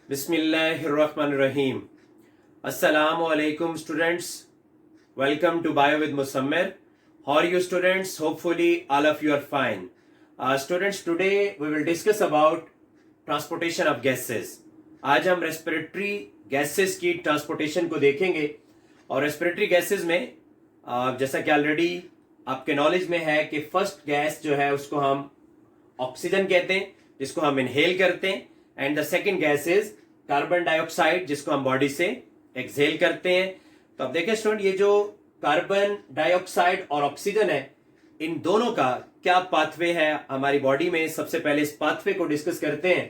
Bismillahirrahmanirrahim. Assalamu alaikum students. Welcome to Bio with Musammir. How are you students? Hopefully all of you are fine. Students, today we will discuss about transportation of gases. आज हम respiratory gases की transportation को देखेंगे और respiratory gases में जैसा कि already आपके नॉलेज में है कि फर्स्ट गैस जो है उसको हम ऑक्सीजन कहते हैं जिसको हम इनहेल करते हैं and the second gas is carbon dioxide जिसको हम बॉडी से एक्सहेल करते हैं। तो अब देखें स्टूडेंट, ये जो कार्बन डाइऑक्साइड और ऑक्सीजन है इन दोनों का क्या पाथवे है हमारी बॉडी में। सबसे पहले इस पाथवे को डिस्कस करते हैं।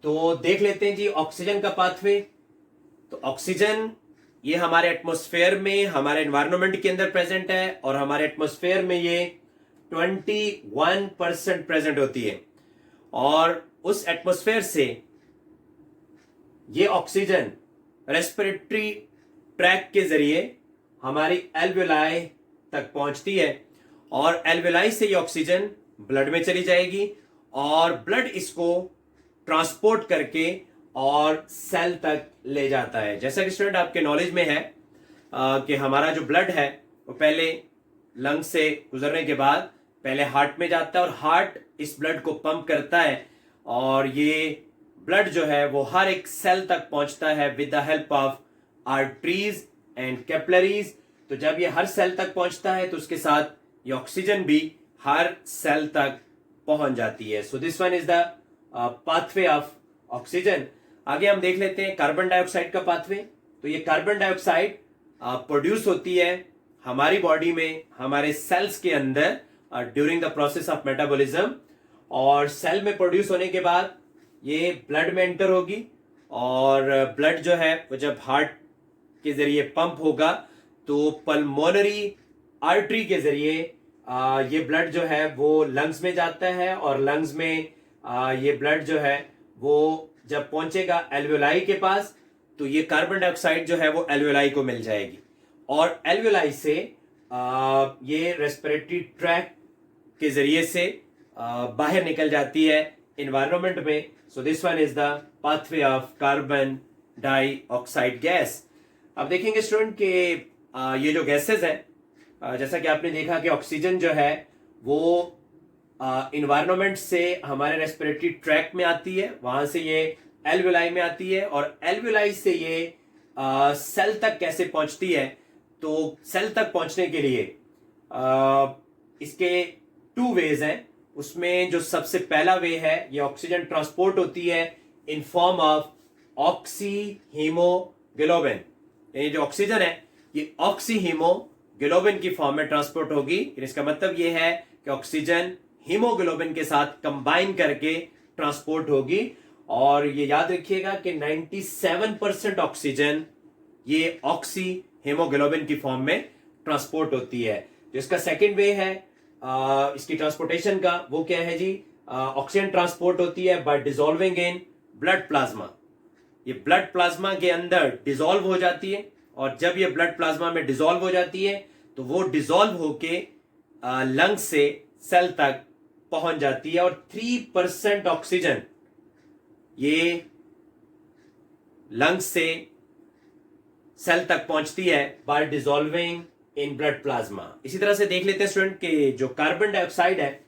तो देख लेते हैं जी ऑक्सीजन का पाथवे। तो ऑक्सीजन ये हमारे एटमॉस्फेयर में हमारे एनवायरनमेंट के अंदर प्रेजेंट है और हमारे एटमॉस्फेयर में ये 21% प्रेजेंट होती है और उस एटमॉस्फेयर से ये ऑक्सीजन रेस्पिरेटरी ट्रैक के जरिए हमारी एल्वेलाई तक पहुंचती है और एल्वेलाई से ये ऑक्सीजन ब्लड में चली जाएगी और ब्लड इसको ट्रांसपोर्ट करके और सेल तक ले जाता है। जैसा कि स्टूडेंट आपके नॉलेज में है कि हमारा जो ब्लड है वो पहले लंग से गुजरने के बाद पहले हार्ट में जाता है और हार्ट इस ब्लड को पंप करता है और ये ब्लड जो है वो हर एक सेल तक पहुंचता है with the help of arteries and capillaries. तो जब ये हर सेल तक पहुंचता है तो उसके साथ ये ऑक्सीजन भी हर सेल तक पहुंच जाती है। So this one is the pathway of oxygen. आगे हम देख लेते हैं कार्बन डाइऑक्साइड का पाथवे। तो ये कार्बन डाइऑक्साइड प्रोड्यूस होती है हमारी बॉडी में हमारे सेल्स के अंदर during the process of metabolism और सेल में प्रोड्यूस होने के बाद ये ब्लड में एंटर होगी और ब्लड जो है वो जब हार्ट के जरिए पंप होगा तो पल्मोनरी आर्टरी के जरिए ये ब्लड जो है वो लंग्स में जाता है और लंग्स में ये ब्लड जो है वो जब पहुंचेगा एल्वेलाई के पास तो ये कार्बन डाइऑक्साइड जो है वो एल्वेलाई को मिल जाएगी और एल्वेलाई से ये रेस्पिरेटरी ट्रैक के जरिए से बाहर निकल जाती है इन्वायरमेंट में। So this one is the pathway of carbon dioxide gas. अब देखेंगे स्टूडेंट कि ये जो गैसेस हैं जैसा कि आपने देखा कि ऑक्सीजन जो है वो इन्वायरमेंट से हमारे रेस्पिरेटरी ट्रैक में आती है, वहां से ये एल्वेलाई में आती है और एल्वेलाई से ये सेल तक कैसे पहुंचती है। तो सेल तक पहुंचने के लिए इसके 2 वेज हैं। उसमें जो सबसे पहला वे है ये ऑक्सीजन ट्रांसपोर्ट होती है in form of oxy haemoglobin. ये जो ऑक्सीजन है ये ऑक्सी हीमोग्लोबिन की फॉर्म में ट्रांसपोर्ट होगी। इसका मतलब ये है कि ऑक्सीजन हीमोग्लोबिन के साथ कंबाइन करके ट्रांसपोर्ट होगी और ये याद रखिएगा कि 97% ऑक्सीजन ये ऑक्सी हीमोग्लोबिन की फॉर्म में ट्रांसपोर्ट होती है। जिसका सेकंड वे है इसकी ट्रांसपोर्टेशन का वो क्या है जी, ऑक्सीजन ट्रांसपोर्ट होती है by dissolving in blood plasma. ये ब्लड प्लाज्मा के अंदर डिसॉल्व हो जाती है और जब ये ब्लड प्लाज्मा में डिसॉल्व हो जाती है तो वो डिसॉल्व होके लंग से सेल तक पहुंच जाती है और 3% ऑक्सीजन ये लंग से सेल तक पहुंचती है by dissolving in blood plasma. इसी तरह से देख लेते हैं स्टूडेंट कि जो कार्बन डाइऑक्साइड है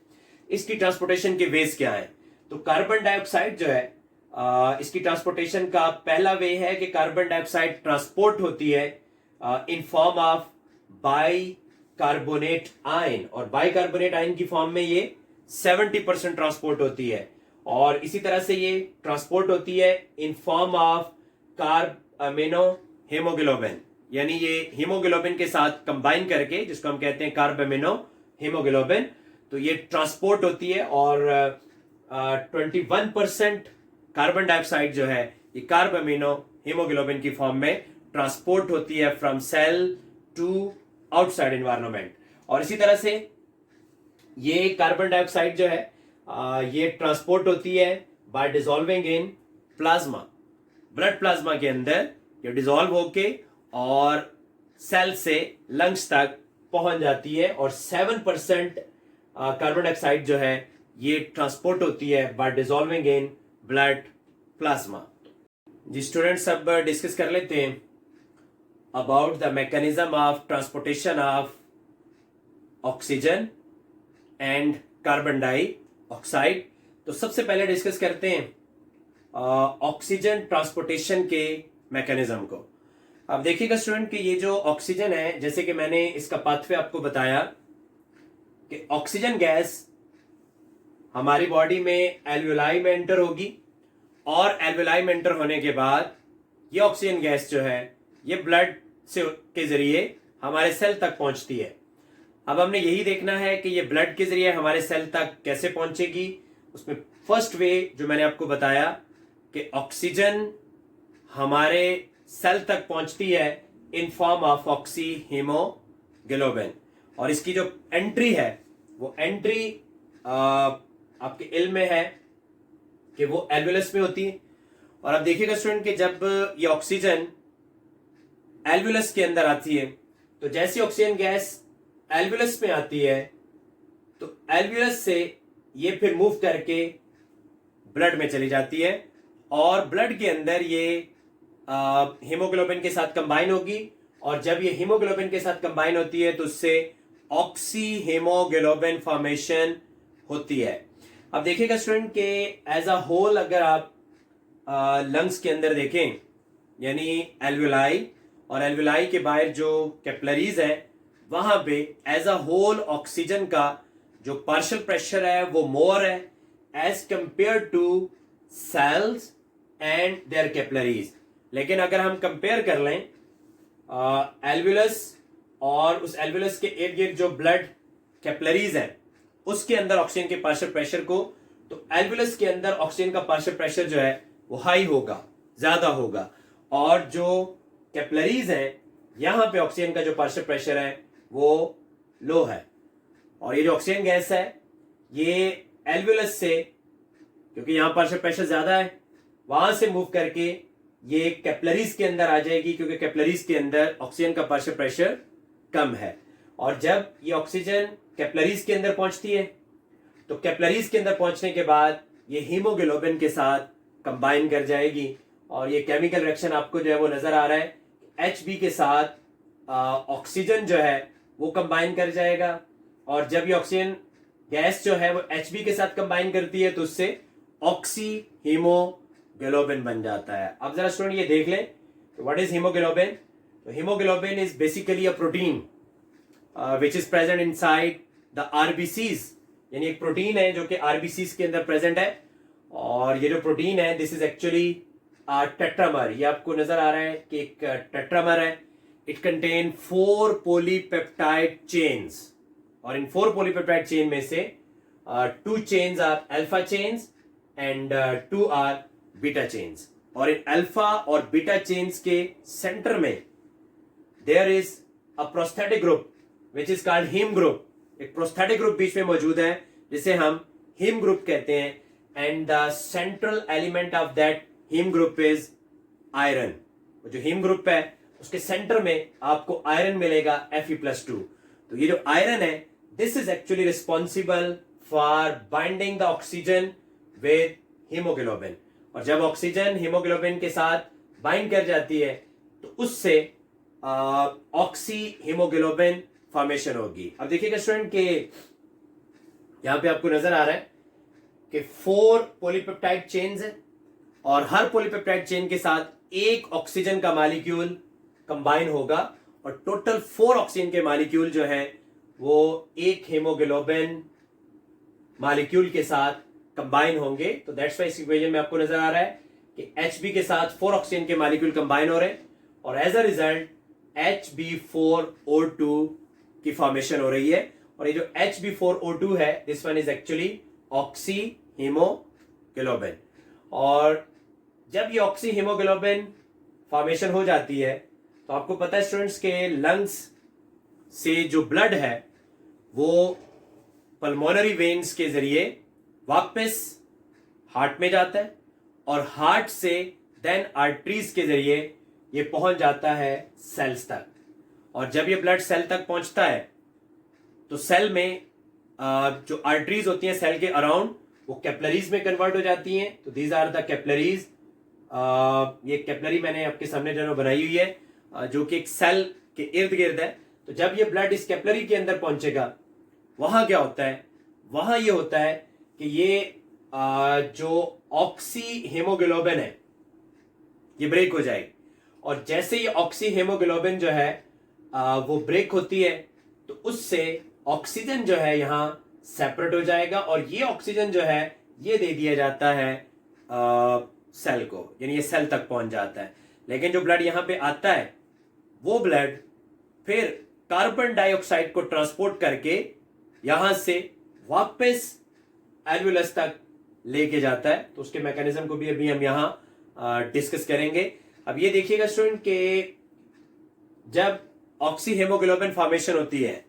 इसकी ट्रांसपोर्टेशन के वेज क्या है। तो कार्बन डाइऑक्साइड जो है इसकी ट्रांसपोर्टेशन का पहला वे है कि कार्बन डाइऑक्साइड ट्रांसपोर्ट होती है in form of bicarbonate ion और बाइकार्बोनेट आयन की फॉर्म में ये 70% ट्रांसपोर्ट होती है और इसी तरह से ये ट्रांसपोर्ट होती है in form of carb amino haemoglobin, यानी ये हीमोग्लोबिन के साथ कंबाइन करके जिसको हम कहते हैं कार्ब अमीनो हीमोग्लोबिन, तो ये ट्रांसपोर्ट होती है और 21% कार्बन डाइऑक्साइड जो है ये कार्ब अमीनो हीमोग्लोबिन की फॉर्म में ट्रांसपोर्ट होती है from cell to outside environment. और इसी तरह से ये कार्बन डाइऑक्साइड जो है ये ट्रांसपोर्ट होती है by dissolving in plasma. Blood plasma के अंदर ये डिसॉल्व होके और सेल से लंग्स तक पहुंच जाती है और 7% कार्बन डाइऑक्साइड जो है ये ट्रांसपोर्ट होती है by dissolving in blood plasma. जी स्टूडेंट्स, अब डिस्कस कर लेते हैं about the mechanism of transportation of oxygen and carbon dioxide. तो सबसे पहले डिस्कस करते हैं ऑक्सीजन ट्रांसपोर्टेशन के मैकेनिज्म को। अब देखिएगा स्टूडेंट कि ये जो ऑक्सीजन है, जैसे कि मैंने इसका पाथवे आपको बताया कि ऑक्सीजन गैस हमारी बॉडी में एल्वियोलाई में एंटर होगी और एल्वियोलाई में एंटर होने के बाद ये ऑक्सीजन गैस जो है ये ब्लड से के जरिए हमारे सेल तक पहुंचती है। अब हमने यही देखना है कि ये ब्लड के जरिए हमारे सेल तक कैसे पहुंचेगी। उसमें फर्स्ट वे जो मैंने आपको बताया कि ऑक्सीजन हमारे सेल तक पहुंचती है in form of oxy haemoglobin, और इसकी जो एंट्री है वो एंट्री आपके इल्म में है कि वो एल्वियोलस में होती है। और अब देखिएगा स्टूडेंट कि जब ये ऑक्सीजन एल्वियोलस के अंदर आती है तो जैसी ऑक्सीजन गैस एल्वियोलस में आती है तो एल्वियोलस से ये फिर मूव करके ब्लड में चली जाती है और ब्लड के अंदर ये हीमोग्लोबिन के साथ कंबाइन होगी, और जब ये हीमोग्लोबिन के साथ कंबाइन होती है तो उससे ऑक्सी हीमोग्लोबिन फॉर्मेशन होती है। अब देखिएगा स्टूडेंट के एज अ होल अगर आप लंग्स के अंदर देखें, यानी एल्वियोलाई और एल्वियोलाई के बाहर जो कैपिलरीज है वहां पे एज अ होल ऑक्सीजन का जो पार्शियल प्रेशर है वो मोर है as compare to cells and their capillaries. लेकिन अगर हम कंपेयर कर लें एल्वियोलस और उस एल्वियोलस के इर्द गिर्द जो ब्लड कैपिलरीज है उसके अंदर ऑक्सीजन के पार्शियल प्रेशर को, तो एल्वियोलस के अंदर ऑक्सीजन का पार्शियल प्रेशर जो है वो हाई होगा, ज्यादा होगा, और जो कैपिलरीज है यहां पे ऑक्सीजन का जो पार्शियल प्रेशर है वो लो है। और ये जो ऑक्सीजन गैस है ये एल्वियोलस से, क्योंकि यहां पार्शियल प्रेशर ज्यादा है, वहां से मूव करके ये कैपिलरीज के अंदर आ जाएगी, क्योंकि कैपिलरीज के अंदर ऑक्सीजन का पार्शियल प्रेशर कम है। और जब ये ऑक्सीजन कैपिलरीज के अंदर पहुंचती है तो कैपिलरीज के अंदर पहुंचने के बाद ये हीमोग्लोबिन के साथ कंबाइन कर जाएगी, और ये केमिकल रिएक्शन आपको जो है वो नजर आ रहा है। Hb के साथ ऑक्सीजन जो है वो कंबाइन कर जाएगा, और जब ये ऑक्सीजन गैस जो है वो Hb के साथ कंबाइन करती है तो उससे ऑक्सी हीमोग्लोबिन बन जाता है। अब जरा स्टूडेंट ये देख लें व्हाट इज हीमोग्लोबिन। तो haemoglobin is basically a protein which is present inside the RBCs, यानी एक प्रोटीन है जो कि आरबीसीज के अंदर प्रेजेंट है। और ये जो प्रोटीन है दिस इज एक्चुअली टेट्रामर। ये आपको नजर आ रहा है कि एक टेट्रामर है। इट कंटेन 4 पॉलीपेप्टाइड चेन्स, और इन 4 पॉलीपेप्टाइड चेन में से 2 chains are alpha chains and 2 are beta chains. और इन अल्फा और बीटा चेन्स के सेंटर में there is a prosthetic group which is called haem group. एक प्रोस्थेटिक ग्रुप बीच में मौजूद है जिसे हम हीम ग्रुप कहते हैं, and the central element of that haem group is iron. जो हीम ग्रुप है उसके सेंटर में आपको आयरन मिलेगा Fe+2। तो ये जो आयरन है this is actually responsible for binding the oxygen with haemoglobin, और जब ऑक्सीजन हीमोग्लोबिन के साथ बाइंड कर जाती है तो उससे ऑक्सी हीमोग्लोबिन फॉर्मेशन होगी। अब देखिएगा स्टूडेंट के यहां पे आपको नजर आ रहा है कि 4 पॉलीपेप्टाइड चेन्स है, और हर पॉलीपेप्टाइड चेन के साथ एक ऑक्सीजन का मॉलिक्यूल कंबाइन होगा, और टोटल 4 ऑक्सीजन के मॉलिक्यूल जो है वो एक हीमोग्लोबिन मॉलिक्यूल के साथ कंबाइन होंगे। तो दैट्स व्हाई इस इक्वेशन में आपको नजर आ रहा है कि Hb के साथ 4 ऑक्सीजन के मॉलिक्यूल कंबाइन हो रहे हैं, और एज अ रिजल्ट Hb4O2 की फॉर्मेशन हो रही है। और ये जो Hb4O2 है this one is actually oxy haemoglobin. और जब ये ऑक्सी हीमोग्लोबिन फॉर्मेशन हो जाती है तो आपको पता है स्टूडेंट्स के लंग्स से जो ब्लड है वो पल्मोनरी वेन्स के जरिए वापस हार्ट में जाता है, और हार्ट से देन आर्टरीज के जरिए ये पहुंच जाता है सेल्स तक। और जब ये ब्लड सेल तक पहुंचता है तो सेल में जो आर्टरीज होती हैं सेल के अराउंड वो कैपिलरीज में कन्वर्ट हो जाती हैं। तो दीज आर द कैपिलरीज ये कैपिलरी मैंने आपके सामने जो बनाई हुई है, जो कि एक सेल के इर्द गिर्द है। तो जब ये ब्लड इस कैपिलरी के अंदर पहुंचेगा, वहां क्या होता है, वहां ये होता है कि ये जो ऑक्सी हेमोग्लोबिन है ये ब्रेक हो जाएगी। और जैसे ही ऑक्सी हेमोग्लोबिन जो है वो ब्रेक होती है, तो उससे ऑक्सीजन जो है यहाँ सेपरेट हो जाएगा, और ये ऑक्सीजन जो है ये दे दिया जाता है सेल को, यानी ये सेल तक पहुंच जाता है। लेकिन जो ब्लड यहाँ पे आता है, वो ब्लड फिर कार्बन डाइऑक्साइड को ट्रांसपोर्ट करके यहां से वापस एल्वुलस तक लेके जाता है। तो उसके मैकेनिज्म को भी अभी हम यहां डिस्कस करेंगे। अब ये देखिएगा स्टूडेंट कि जब ऑक्सी हेमोग्लोबिन फॉर्मेशन होती है,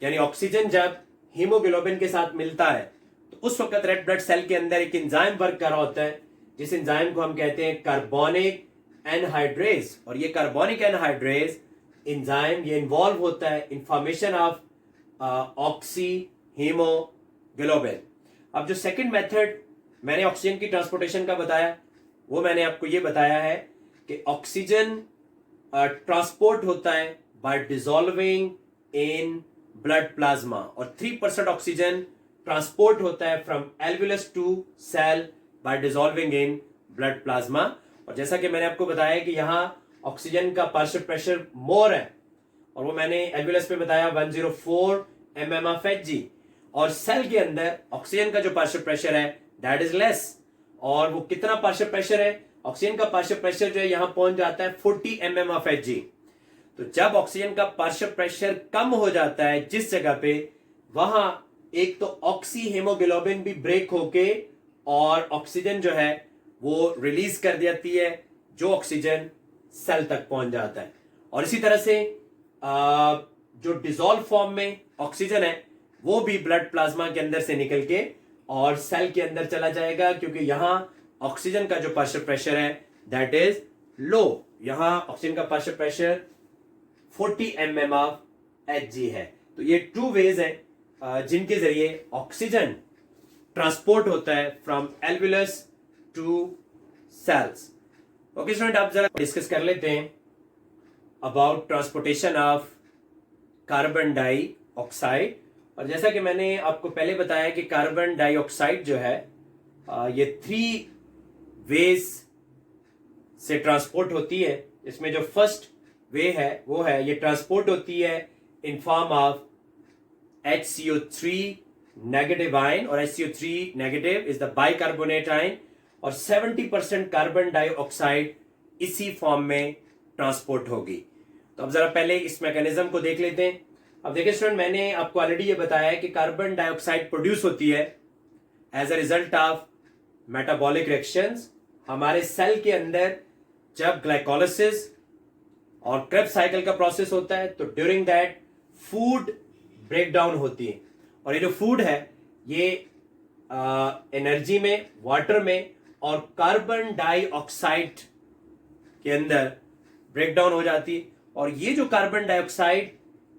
यानी ऑक्सीजन जब हीमोग्लोबिन के साथ मिलता है, तो उस वक्त रेड ब्लड सेल के अंदर एक एंजाइम वर्क कर रहा होता है, जिस एंजाइम को हम कहते हैं कार्बोनिक एनहाइड्रेज। और ये कार्बोनिक एनहाइड्रेज एंजाइम ये इन्वॉल्व होता है in formation of oxy haemoglobin. अब जो सेकंड मेथड मैंने ऑक्सीजन की ट्रांसपोर्टेशन का बताया, वो मैंने आपको ये बताया है कि ऑक्सीजन ट्रांसपोर्ट होता है by dissolving in blood plasma, और 3% ऑक्सीजन ट्रांसपोर्ट होता है from alveolus to cell by dissolving in blood plasma. और जैसा कि मैंने आपको बताया कि यहाँ ऑक्सीजन का पार्शियल प्रेशर मोर है, और वो मैंने एल्वुलस पे बताया 104 mmHg, और सेल के अंदर ऑक्सीजन का जो पार्शियल प्रेशर है दैट इज लेस। और वो कितना पार्शियल प्रेशर है, ऑक्सीजन का पार्शियल प्रेशर जो है यहां पहुंच जाता है 40 mmHg। तो जब ऑक्सीजन का पार्शियल प्रेशर कम हो जाता है जिस जगह पे, वहां एक तो ऑक्सी हेमोग्लोबिन भी ब्रेक होके और ऑक्सीजन जो है वो रिलीज कर देती है, जो ऑक्सीजन सेल तक पहुंच जाता है। और इसी तरह से जो डिसॉल्व फॉर्म में ऑक्सीजन है वो भी ब्लड प्लाज्मा के अंदर से निकल के और सेल के अंदर चला जाएगा, क्योंकि यहां ऑक्सीजन का जो पार्शियल प्रेशर है दैट इज लो। यहां ऑक्सीजन का पार्शियल प्रेशर 40 mmHg है। तो ये 2 वेज है जिनके जरिए ऑक्सीजन ट्रांसपोर्ट होता है from alveolus to cells. Okay student, आप जरा डिस्कस कर लेते हैं about transportation of carbon dioxide. और जैसा कि मैंने आपको पहले बताया कि कार्बन डाइऑक्साइड जो है ये 3 वेज से ट्रांसपोर्ट होती है। इसमें जो फर्स्ट वे है वो है ये ट्रांसपोर्ट होती है in form of HCO3 negative ion, और HCO3 negative is the bicarbonate ion, और 70% कार्बन डाइऑक्साइड इसी फॉर्म में ट्रांसपोर्ट होगी। तो अब जरा पहले इस मैकेनिज्म को देख लेते हैं। अब देखिए स्टूडेंट, मैंने आपको ऑलरेडी ये बताया है कि कार्बन डाइऑक्साइड प्रोड्यूस होती है as a result of metabolic reactions. हमारे सेल के अंदर जब ग्लाइकोलाइसिस और क्रेब्स साइकिल का प्रोसेस होता है, तो during that food break down होती है, और ये जो फूड है ये एनर्जी में, वाटर में और कार्बन डाइऑक्साइड के अंदर ब्रेक डाउन हो जाती है। और ये जो कार्बन डाइऑक्साइड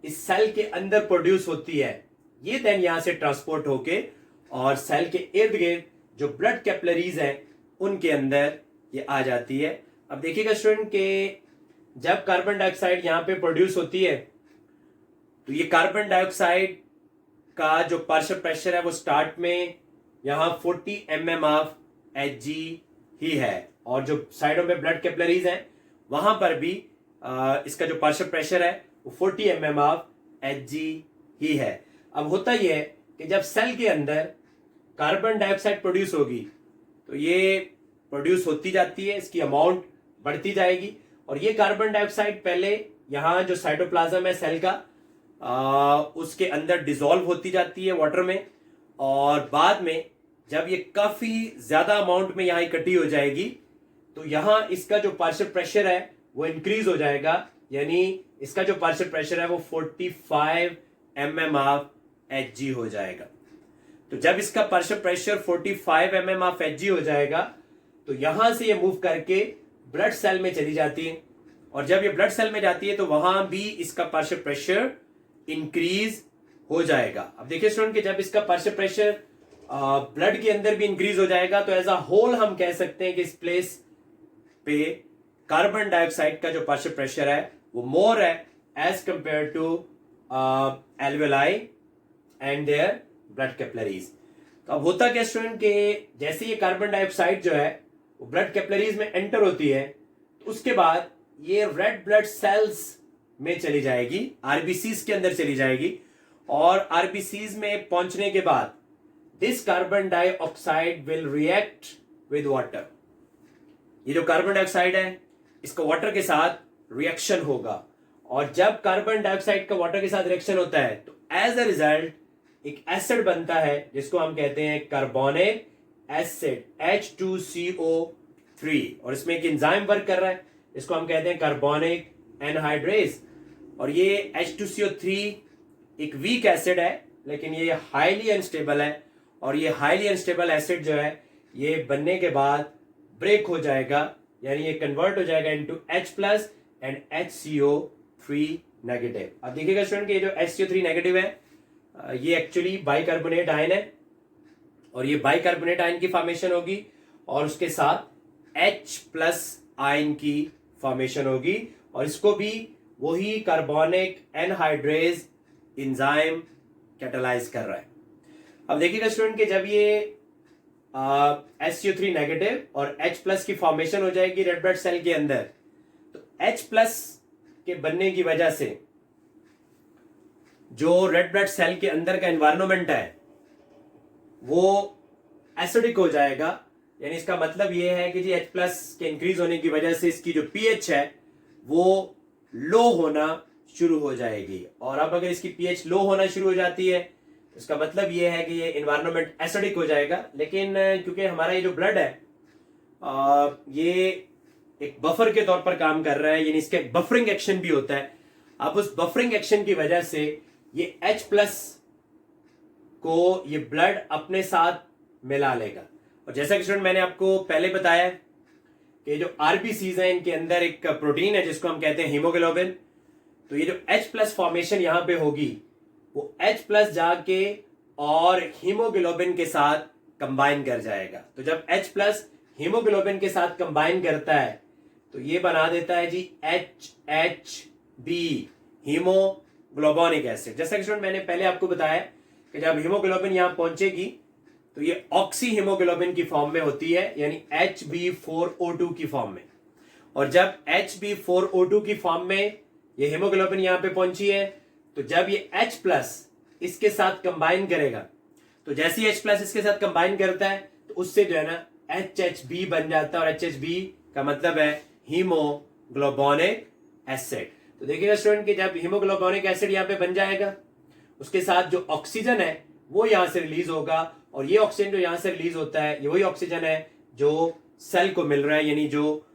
इस सेल के अंदर प्रोड्यूस होती है, ये देन यहां से ट्रांसपोर्ट होके और सेल के इर्द गिर्द जो ब्लड कैपिलरीज हैं उनके अंदर ये आ जाती है। अब देखिएगा स्टूडेंट कि जब कार्बन डाइऑक्साइड यहां पे प्रोड्यूस होती है, तो ये कार्बन डाइऑक्साइड का जो पार्शियल प्रेशर है वो स्टार्ट में यहां 40 mmHg ही है, और जो साइडों में ब्लड कैपिलरीज हैं वहां पर भी इसका जो पार्शियल प्रेशर है वो 40 mmHg ही है। अब होता यह है कि जब सेल के अंदर कार्बन डाइऑक्साइड प्रोड्यूस होगी, तो ये प्रोड्यूस होती जाती है, इसकी अमाउंट बढ़ती जाएगी, और ये कार्बन डाइऑक्साइड पहले यहाँ जो साइटोप्लाज्म है सेल का उसके अंदर डिसॉल्व होती जाती है वाटर में, और बाद में जब ये काफी ज्यादा अमाउंट में यहाँ इकट्ठी हो जाएगी, तो यहाँ इसका जो पार्शियल प्रेशर है वो इंक्रीज हो जाएगा, यानी इसका जो पार्शियल प्रेशर है वो 45 mmHg हो जाएगा। तो जब इसका पार्शियल प्रेशर 45 mmHg हो जाएगा, तो यहां से ये मूव करके ब्लड सेल में चली जाती है, और जब ये ब्लड सेल में जाती है तो वहां भी इसका पार्शियल प्रेशर इंक्रीज हो जाएगा। अब देखिए स्टूडेंट कि जब इसका पार्शियल प्रेशर ब्लड के अंदर भी इंक्रीज हो जाएगा, तो एज अ होल हम कह सकते हैं कि इस प्लेस पे कार्बन डाइऑक्साइड का जो पार्शियल प्रेशर है वो मोर है as compare to alveoli and their blood capillaries. तो अब होता क्या स्टूडेंट के जैसे ये कार्बन डाइऑक्साइड जो है वो ब्लड कैपिलरीज में एंटर होती है तो उसके बाद ये रेड ब्लड सेल्स में चली जाएगी, आरबीसीज के अंदर चली जाएगी, और आरबीसीज में पहुंचने के बाद this carbon dioxide will react with water. ये जो कार्बन डाइऑक्साइड है इसका वाटर के साथ रिएक्शन होगा, और जब कार्बन डाइऑक्साइड का वाटर के साथ रिएक्शन होता है तो एज अ रिजल्ट एक एसिड बनता है जिसको हम कहते हैं कार्बोनिक एसिड H2CO3, और इसमें एक एंजाइम वर्क कर रहा है इसको हम कहते हैं कार्बोनिक एनहाइड्रेज। और ये H2CO3 एक वीक एसिड है लेकिन ये हाईली अनस्टेबल है, और ये हाईली अनस्टेबल एसिड जो है ये बनने के बाद ब्रेक हो जाएगा, यानी ये कन्वर्ट हो जाएगा into H+ and HCO3 negative. अब देखिएगा स्टूडेंट कि ये जो HCO3 नेगेटिव है ये एक्चुअली बाइकार्बोनेट आयन है, और ये बाइकार्बोनेट आयन की फॉर्मेशन होगी और उसके साथ H+ आयन की फॉर्मेशन होगी, और इसको भी वही कार्बोनिक एनहाइड्रेज एंजाइम कैटालाइज कर रहा है। अब देखिएगा स्टूडेंट कि जब ये HCO3 नेगेटिव और H+ की फॉर्मेशन हो जाएगी रेड ब्लड सेल के अंदर, तो H+ के बनने की वजह से जो रेड ब्लड सेल के अंदर का एनवायरनमेंट है वो एसिडिक हो जाएगा। यानी इसका मतलब ये है कि जी H+ के इंक्रीज होने की वजह से इसकी जो pH है वो लो होना शुरू हो जाएगी, और अब अगर इसकी pH लो होना शुरू हो जाती है तो इसका मतलब ये है कि ये एनवायरनमेंट एसिडिक हो जाएगा। लेकिन क्योंकि हमारा ये जो ब्लड है ये एक बफर के तौर पर काम कर रहा है, यानी इसका एक बफरिंग एक्शन भी होता है। अब उस बफरिंग एक्शन की वजह से ये H+ को ये ब्लड अपने साथ मिला लेगा, और जैसा कि स्टूडेंट मैंने आपको पहले बताया कि जो आरबीसीज है इनके अंदर एक प्रोटीन है जिसको हम कहते हैं हीमोग्लोबिन। तो ये जो H+ फॉर्मेशन यहां पे होगी वो H+ जाके और हीमोग्लोबिन के साथ कंबाइन कर जाएगा। तो जब H+ हीमोग्लोबिन के साथ कंबाइन करता है तो ये बना देता है जी HHB, हीमोग्लोबोनिक एसिड। जैसा कि स्टूडेंट मैंने पहले आपको बताया कि जब हीमोग्लोबिन यहां पहुंचेगी तो ये ऑक्सी हीमोग्लोबिन की फॉर्म में होती है, यानी Hb4O2 की फॉर्म में। और जब Hb4O2 की फॉर्म में ये हीमोग्लोबिन यहां पे पहुंची है तो जब ये H+ इसके साथ कंबाइन करेगा, तो जैसे ही H+ इसके साथ कंबाइन करता है तो उससे जो है ना HHB बन जाता है, और HHB का मतलब है हीमोग्लोबोनिक एसिड। तो देखिएगा स्टूडेंट कि जब हीमोग्लोबोनिक एसिड यहाँ पे बन जाएगा उसके साथ जो ऑक्सीजन है वो यहां से रिलीज होगा, और ये ऑक्सीजन जो यहां से रिलीज होता है ये वही ऑक्सीजन है जो सेल को मिल रहा है, यानी जो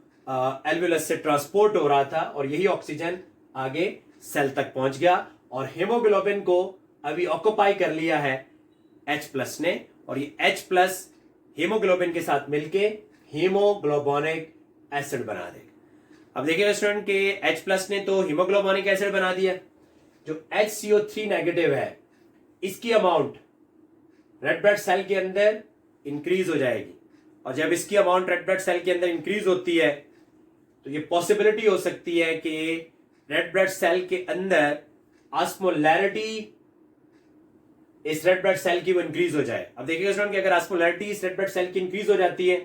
एल्वेलस से ट्रांसपोर्ट हो रहा था, और यही ऑक्सीजन आगे सेल तक पहुंच गया, और हीमोग्लोबिन को अभी ऑक्युपाई कर लिया है H+ ने, और ये H+ हीमोग्लोबिन के साथ मिलके हीमोग्लोबोनिक एसिड बना देगा। अब देखिए स्टूडेंट कि H+ ने तो हीमोग्लोबोनिक एसिड बना दिया, जो HCO3 नेगेटिव है इसकी अमाउंट रेड ब्लड सेल के अंदर इंक्रीज हो जाएगी, और जब इसकी अमाउंट रेड ब्लड सेल के अंदर इंक्रीज होती है तो ये पॉसिबिलिटी हो सकती है कि रेड ब्लड सेल के अंदर ऑस्मोलैरिटी इस रेड ब्लड सेल की वो इंक्रीज हो जाए। अब देखिएगा स्टूडेंट कि अगर ऑस्मोलैरिटी इस रेड ब्लड सेल की इंक्रीज हो जाती है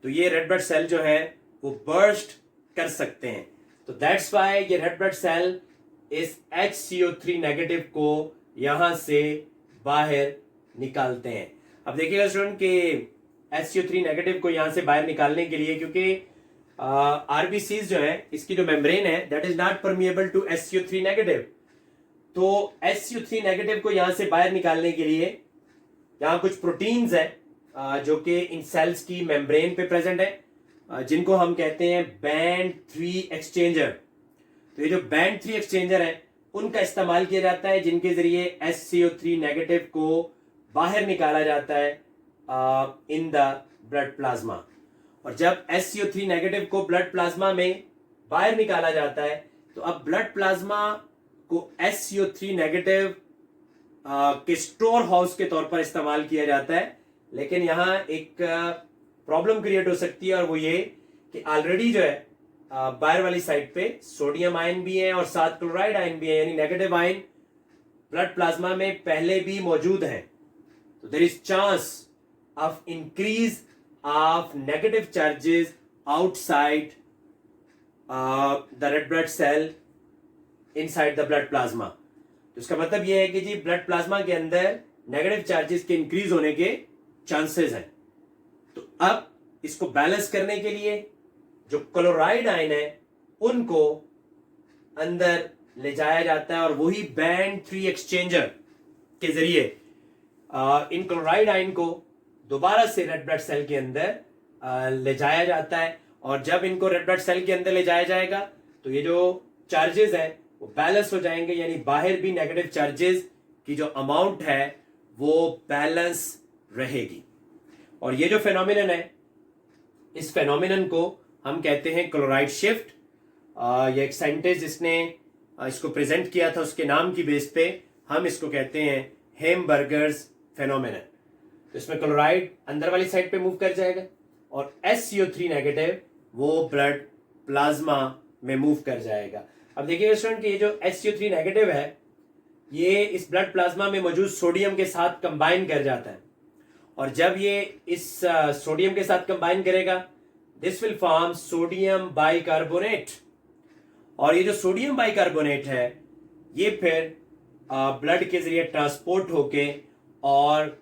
तो ये रेड ब्लड सेल जो है वो बर्स्ट कर सकते हैं। तो दैट्स वाई ये रेड ब्लड सेल इस HCO3 नेगेटिव को यहां से बाहर निकालते हैं। अब देखिएगा स्टूडेंट कि HCO3 नेगेटिव को यहां से बाहर निकालने के लिए, क्योंकि आरबीसीज जो है इसकी जो मेम्ब्रेन है that is not permeable to HCO3 negative, तो HCO3 नेगेटिव को यहां से बाहर निकालने के लिए यहाँ कुछ प्रोटीन्स है जो कि इन सेल्स की मेम्ब्रेन पे प्रेजेंट है, जिनको हम कहते हैं बैंड 3 एक्सचेंजर। तो ये जो बैंड 3 एक्सचेंजर है उनका इस्तेमाल किया जाता है, जिनके जरिए HCO3 नेगेटिव को बाहर निकाला जाता है इन द ब्लड प्लाज्मा। और जब HCO3 नेगेटिव को ब्लड प्लाज्मा में बाहर निकाला जाता है तो अब ब्लड प्लाज्मा को HCO3 नेगेटिव के स्टोर हाउस के तौर पर इस्तेमाल किया जाता है। लेकिन यहाँ एक प्रॉब्लम क्रिएट हो सकती है, और वो ये कि ऑलरेडी जो है बाहर वाली साइड पे सोडियम आयन भी है और साथ क्लोराइड आयन भी है, यानी नेगेटिव आयन ब्लड प्लाज्मा में पहले भी मौजूद है। तो there is chance of increase of negative charges outside the red blood cell inside the blood plasma. तो इसका मतलब यह है कि जी ब्लड प्लाज्मा के अंदर नेगेटिव चार्जेस के इंक्रीज होने के चांसेस हैं। तो अब इसको बैलेंस करने के लिए जो क्लोराइड आयन है उनको अंदर ले जाया जाता है और वही बैंड 3 एक्सचेंजर के जरिए इन क्लोराइड आयन को दोबारा से रेड ब्लड सेल के अंदर ले जाया जाता है। और जब इनको रेड ब्लड सेल के अंदर ले जाया जाएगा तो ये जो चार्जेस है वो बैलेंस हो जाएंगे, यानी बाहर भी नेगेटिव चार्जेस की जो अमाउंट है वो बैलेंस रहेगी। और ये जो फेनोमिनन है, इस फेनोमिनन को हम कहते हैं क्लोराइड शिफ्ट। ये एक साइंटिस्ट जिसने इसको प्रेजेंट किया था उसके नाम की बेस पे हम इसको कहते हैं हेमबर्गर्स फेनोमिनन। तो इसमें क्लोराइड अंदर वाली साइड पे मूव कर जाएगा और SCO3 नेगेटिव वो ब्लड प्लाज्मा में मूव कर जाएगा। अब देखिए स्टूडेंट कि ये जो SCO3 नेगेटिव है ये इस ब्लड प्लाज्मा में मौजूद सोडियम के साथ कंबाइन कर जाता है और जब ये इस सोडियम के साथ कंबाइन करेगा this will form sodium bicarbonate. और ये जो सोडियम बाइकार्बोनेट है ये फिर ब्लड के जरिए ट्रांसपोर्ट होके और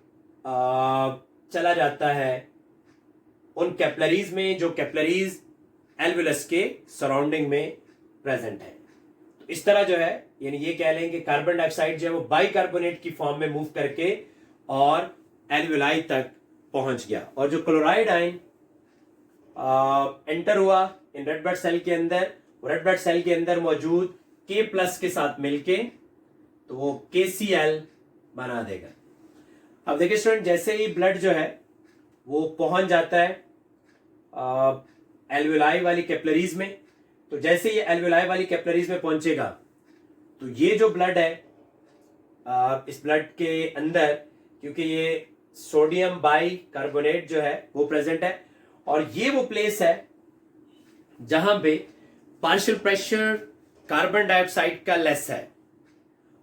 चला जाता है उन कैपिलरीज में जो कैपिलरीज एल्वुलस के सराउंडिंग में प्रेजेंट है। तो इस तरह जो है यानी ये कह लें कि कार्बन डाइऑक्साइड जो है वो बाइकार्बोनेट की फॉर्म में मूव करके और एल्वुलाई तक पहुंच गया और जो क्लोराइड आयन एंटर हुआ इन रेड ब्लड सेल के अंदर, रेड ब्लड सेल के अंदर मौजूद K+ के साथ मिलके तो वो KCl बना देगा। अब देखिए स्टूडेंट जैसे ही ब्लड जो है वो पहुंच जाता है एल्वुलाई वाली कैपिलरीज में, तो जैसे ये एल्वुलाई वाली कैपिलरीज में पहुंचेगा तो ये जो ब्लड है इस ब्लड के अंदर क्योंकि ये सोडियम बाइकार्बोनेट जो है वो प्रेजेंट है और ये वो प्लेस है जहां पे पार्शियल प्रेशर कार्बन डाइऑक्साइड का लेस है।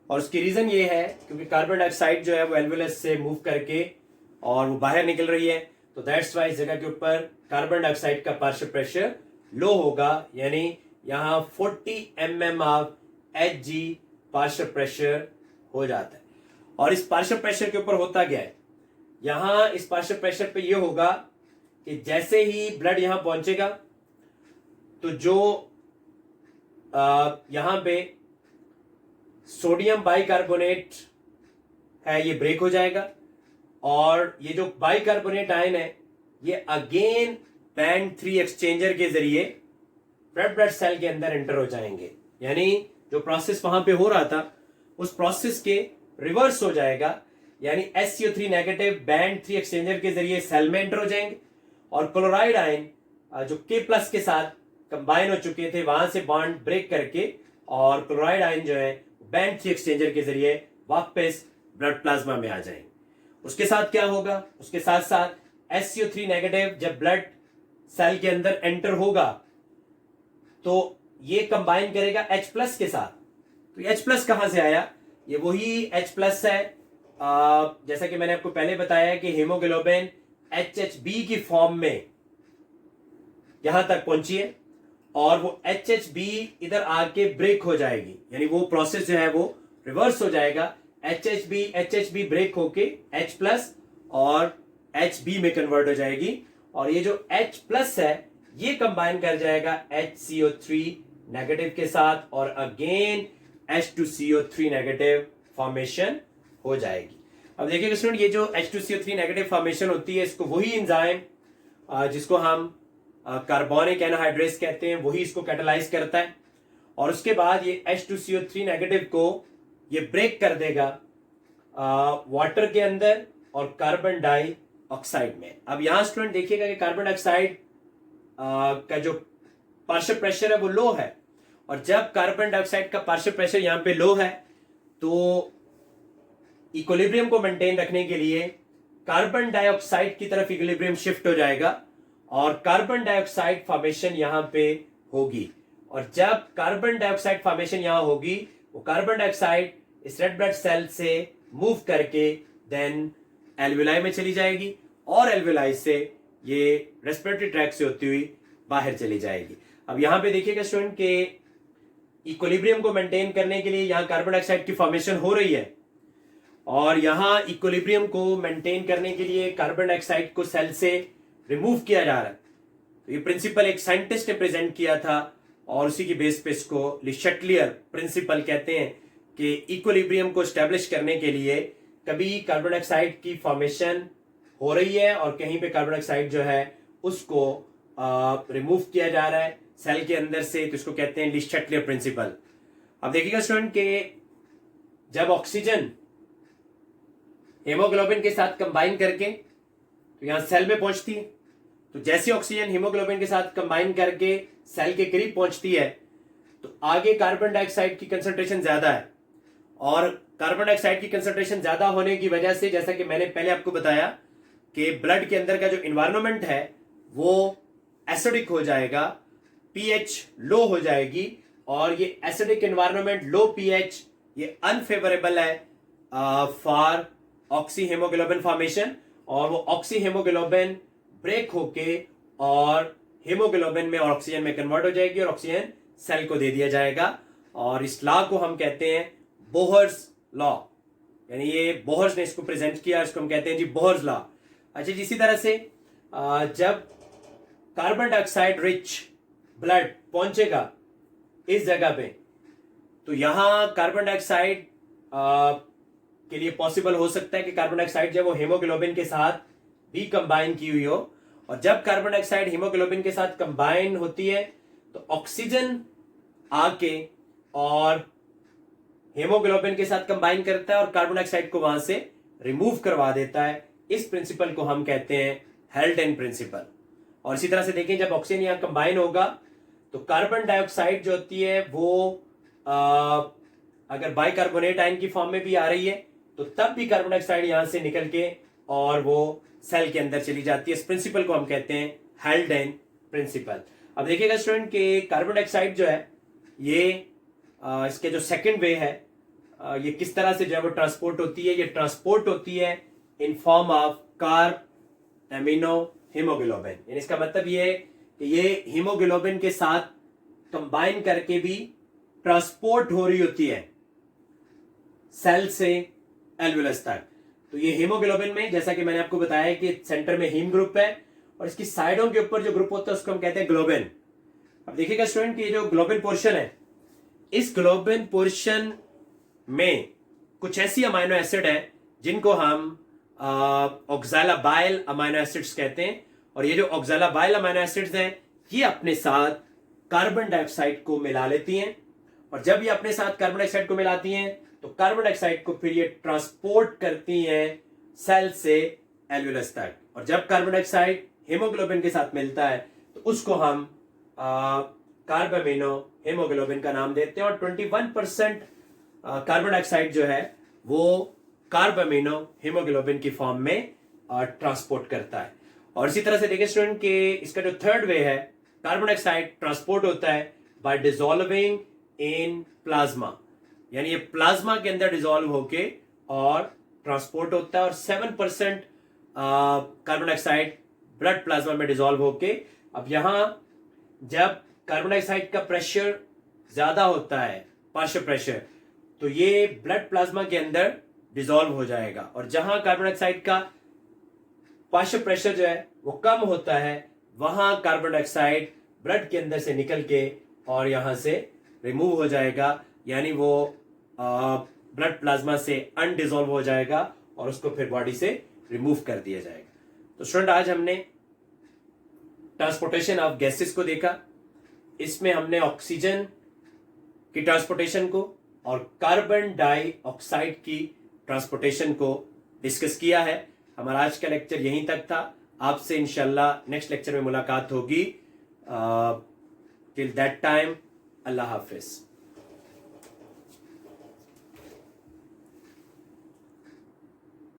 और उसकी रीजन ये है क्योंकि कार्बन डाइऑक्साइड जो है वो एल्वुलस से मूव करके और वो बाहर निकल रही है, तो दैट्स वाई इस जगह के ऊपर कार्बन डाइऑक्साइड का पार्शियल प्रेशर लो होगा, यानी यहां 40 mm of Hg partial pressure हो जाता है। और इस पार्शियल प्रेशर के ऊपर होता क्या है, यहां इस पार्शियल प्रेशर पे ये होगा कि जैसे ही ब्लड यहां पहुंचेगा तो जो यहां पे सोडियम बाइकार्बोनेट है ये ब्रेक हो जाएगा और ये जो बाइकार्बोनेट आयन है ये अगेन बैंड 3 एक्सचेंजर के जरिए रेड ब्लड सेल के अंदर एंटर हो जाएंगे, यानी जो प्रोसेस वहां पे हो रहा था उस प्रोसेस के रिवर्स हो जाएगा, यानी SCO3 नेगेटिव बैंड 3 एक्सचेंजर के जरिए सेल में एंटर हो जाएंगे और क्लोराइड आयन जो K+ के साथ कंबाइन हो चुके थे वहां से बॉन्ड ब्रेक करके और क्लोराइड आयन जो है बैंड 3 एक्सचेंजर के जरिए वापस ब्लड प्लाज्मा में आ जाएंगे। उसके साथ क्या होगा, उसके साथ साथ SCO3 नेगेटिव जब ब्लड सेल के अंदर एंटर होगा तो ये कंबाइन करेगा H+ के साथ। तो H+ कहां से आया, ये वही H+ है जैसा कि मैंने आपको पहले बताया कि हीमोग्लोबिन HHB की फॉर्म में यहां तक पहुंची है और वो HHB इधर आके ब्रेक हो जाएगी, यानी वो प्रोसेस जो है वो रिवर्स हो जाएगा, HHB ब्रेक होके H+ और HB में कन्वर्ट हो जाएगी और ये जो H+ है ये कंबाइन कर जाएगा HCO3 नेगेटिव के साथ और अगेन H2CO3 नेगेटिव फॉर्मेशन हो जाएगी। अब देखिए स्टूडेंट ये जो H2CO3 नेगेटिव फॉर्मेशन होती है इसको वही एंजाइम जिसको हम कार्बोनिक एनहाइड्रेस कहते हैं वही इसको कैटालाइज करता है और उसके बाद ये H2CO3 नेगेटिव को ये ब्रेक कर देगा वाटर के अंदर और कार्बन डाइऑक्साइड में। अब यहां स्टूडेंट देखिएगा कि कार्बन डाइऑक्साइड का जो पार्शियल प्रेशर है वो लो है और जब कार्बन डाइऑक्साइड का पार्शियल प्रेशर यहां पे लो है तो इक्विलिब्रियम को मेंटेन रखने के लिए कार्बन डाइऑक्साइड की तरफ इक्विलिब्रियम शिफ्ट हो जाएगा और कार्बन डाइऑक्साइड फॉर्मेशन यहां पे होगी। और जब कार्बन डाइऑक्साइड फॉर्मेशन यहां होगी, वो कार्बन डाइऑक्साइड इस रेड ब्लड सेल से मूव करके देन एल्वेलाई में चली जाएगी और एल्वेलाई से ये रेस्पिरेटरी ट्रैक से होती हुई बाहर चली जाएगी। अब यहां पे देखिएगा स्टूडेंट के इक्विलिब्रियम को मेंटेन करने के लिए यहां कार्बन डाइऑक्साइड की फॉर्मेशन हो रही है और यहां इक्विलिब्रियम को मेंटेन करने के लिए कार्बन डाइऑक्साइड को सेल से रिमूव किया जा रहा है। तो ये प्रिंसिपल एक साइंटिस्ट ने प्रेजेंट किया था और उसी की बेस पे इसको ले चैटलियर प्रिंसिपल कहते हैं कि इक्विलिब्रियम को स्टैब्लिश करने के लिए कभी कार्बन डाइऑक्साइड की फॉर्मेशन हो रही है और कहीं पे कार्बन डाइऑक्साइड जो है उसको रिमूव किया जा रहा है सेल के अंदर से, तो इसको कहते हैं ले चैटलियर प्रिंसिपल। अब देखिएगा स्टूडेंट के जब ऑक्सीजन हीमोग्लोबिन के साथ कंबाइन करके तो यहां सेल में पहुंचती है, तो जैसे ऑक्सीजन हीमोग्लोबिन के साथ कंबाइन करके सेल के करीब पहुंचती है तो आगे कार्बन डाइऑक्साइड की कंसंट्रेशन ज्यादा है और कार्बन डाइऑक्साइड की कंसंट्रेशन ज्यादा होने की वजह से जैसा कि मैंने पहले आपको बताया कि ब्लड के अंदर का जो इन्वायरमेंट है वो एसिडिक हो जाएगा, पीएच लो हो जाएगी और ये एसिडिक एनवायरनमेंट, लो पीएच, ये अनफेवरेबल है फॉर ऑक्सी हेमोग्लोबिन फॉर्मेशन और वो ऑक्सी हेमोग्लोबिन ब्रेक होके और हेमोग्लोबिन में और ऑक्सीजन में कन्वर्ट हो जाएगी और ऑक्सीजन सेल को दे दिया जाएगा और इस लॉ को हम कहते हैं बोहर्स लॉ, यानी ये बोहर्स ने इसको प्रेजेंट किया, इसको हम कहते हैं जी बोहर्स लॉ। अच्छा जी, इसी तरह से जब कार्बन डाइऑक्साइड रिच ब्लड पहुंचेगा इस जगह पे तो यहां कार्बन डाइऑक्साइड के लिए पॉसिबल हो सकता है कि कार्बन डाइऑक्साइड जब वो हेमोग्लोबिन के साथ भी कंबाइन की हुई हो और जब कार्बन डाइऑक्साइड हेमोग्लोबिन के साथ कंबाइन होती है तो ऑक्सीजन आके और हेमोग्लोबिन के साथ कंबाइन करता है और कार्बन डाइऑक्साइड को वहां से रिमूव करवा देता है। इस प्रिंसिपल को हम कहते हैं हेल्डेन प्रिंसिपल। और इसी तरह से देखें जब ऑक्सीजन यहां कंबाइन होगा तो कार्बन डाइऑक्साइड जो होती है वो अगर बाइकार्बोनेट आयन की फॉर्म में भी आ रही है तो तब भी कार्बन डाइऑक्साइड यहां से निकल के और वो सेल के अंदर चली जाती है। इस प्रिंसिपल को हम कहते हैं हेल्डेन प्रिंसिपल। अब देखिएगा स्टूडेंट के कार्बन डाइऑक्साइड जो है ये इसके जो सेकंड वे है ये किस तरह से जो है वो ट्रांसपोर्ट होती है। ये ट्रांसपोर्ट होती है in form of carb amino haemoglobin, यानी इसका मतलब ये है कि ये हीमोग्लोबिन के साथ कंबाइन करके भी ट्रांसपोर्ट हो रही होती है सेल से एल्वुलस तक। तो ये हीमोग्लोबिन में जैसा कि मैंने आपको बताया कि सेंटर में हीम ग्रुप है और इसकी साइडों के ऊपर जो ग्रुप होता है उसको हम कहते हैं ग्लोबिन। अब देखिएगा स्टूडेंट कि ये जो ग्लोबिन पोर्शन है, इस ग्लोबिन पोर्शन में कुछ ऐसी अमाइनो एसिड है जिनको हम ऑक्सैलाबाइल अमाइनो एसिड्स कहते हैं और ये जो ऑक्सैलाबाइल अमाइनो एसिड्स हैं ये अपने साथ कार्बन डाइऑक्साइड को मिला लेती हैं और जब ये अपने साथ कार्बन डाइऑक्साइड को मिलाती हैं तो कार्बन डाइऑक्साइड को फिर ये ट्रांसपोर्ट करती हैं सेल से एल्वुलस तक और जब कार्बन डाइऑक्साइड हेमोग्लोबिन के साथ मिलता है तो उसको हम कार्बामिनो हेमोग्लोबिन का नाम देते हैं और 21% कार्बन डाइऑक्साइड जो है वो कार्बामिनो हेमोग्लोबिन की फॉर्म में ट्रांसपोर्ट करता है। और इसी तरह से देखिए स्टूडेंट के इसका जो थर्ड वे है, कार्बन डाइऑक्साइड ट्रांसपोर्ट होता है बाय डिसॉल्विंग इन प्लाज्मा, यानी ये प्लाज्मा के अंदर डिसॉल्व होके और ट्रांसपोर्ट होता है और 7% कार्बन डाइऑक्साइड ब्लड प्लाज्मा में डिसॉल्व होके, अब यहां जब कार्बन डाइऑक्साइड का प्रेशर ज्यादा होता है, पार्शियल प्रेशर, तो ये ब्लड प्लाज्मा के अंदर डिसॉल्व हो जाएगा और जहां कार्बन डाइऑक्साइड का पार्शियल प्रेशर जो है वो कम होता है वहां कार्बन डाइऑक्साइड ब्लड के अंदर से निकल के और यहां से रिमूव हो जाएगा, यानी वो ब्लड प्लाज्मा से अनडिसॉल्व हो जाएगा और उसको फिर बॉडी से रिमूव कर दिया जाएगा। तो स्टूडेंट आज हमने ट्रांसपोर्टेशन ऑफ गैसेस को देखा। इसमें हमने ऑक्सीजन की ट्रांसपोर्टेशन को और कार्बन डाइऑक्साइड की ट्रांसपोर्टेशन को डिस्कस किया है। हमारा आज का लेक्चर यहीं तक था। आपसे इंशाल्लाह नेक्स्ट लेक्चर में मुलाकात होगी। Till that time, Allah Hafiz.